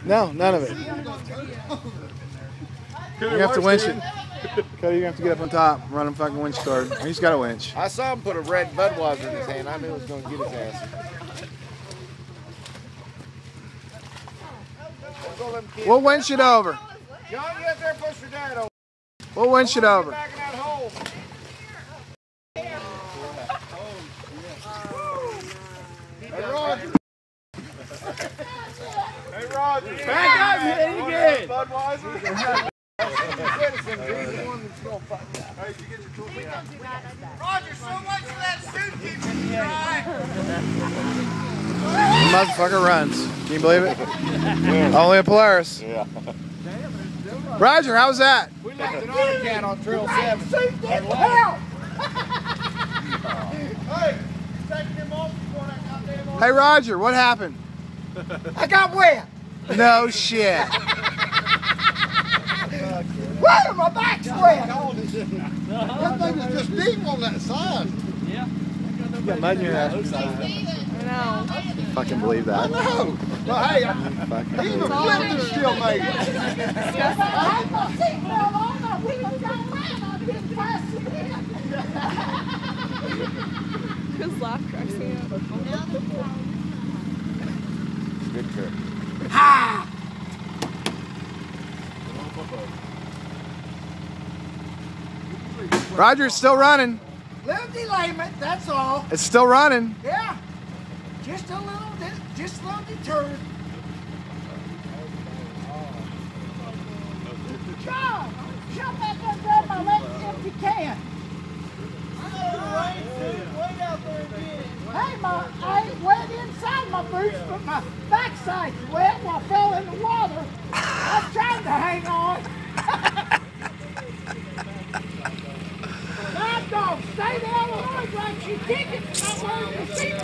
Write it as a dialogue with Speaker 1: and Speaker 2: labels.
Speaker 1: No, none of it. You're gonna have to winch it. Cody, you're gonna have to get up on top and run a fucking winch cord. He's got a winch.
Speaker 2: I saw him put a red Budweiser in his hand. I knew he was gonna get his ass.
Speaker 1: We'll winch it over.
Speaker 2: John, get up there and push your dad over.
Speaker 1: We'll winch it over.
Speaker 2: Back in that hole. Hey, Roger. Hey, Roger.
Speaker 3: Back up, hit it again.
Speaker 2: Budweiser.
Speaker 4: Roger, so much for that suit keeps you dry.
Speaker 1: The motherfucker runs. Can you believe it? Only a Polaris.
Speaker 2: Yeah.
Speaker 1: Roger, how's that?
Speaker 2: We left an autocat on Trail 7.
Speaker 4: Help!
Speaker 2: Hey, you taking him off before that goddamn
Speaker 1: Hey, Roger, what happened?
Speaker 4: I got wet.
Speaker 1: No shit.
Speaker 4: Wet, my back's wet.
Speaker 2: That thing was just deep on that side.
Speaker 1: You got mud in your ass.
Speaker 5: I know.
Speaker 1: Fucking believe that.
Speaker 2: No. But hey, even Clifton still made it.
Speaker 4: I had my seatbelt on, my wheels got wet, I didn't pass it in.
Speaker 5: His laugh cracks me up.
Speaker 2: Good trip.
Speaker 4: Ha!
Speaker 1: Roger, it's still running.
Speaker 4: Little delayment, that's all.
Speaker 1: It's still running.
Speaker 4: Yeah. Just a little deterred. John, jump back there and grab my empty can. Hey, I ain't wet inside my boots, but my backside's wet while I fell in the water. I was trying to hang on. Mad dog, stay the Illinois like she kick it, not wearing the seat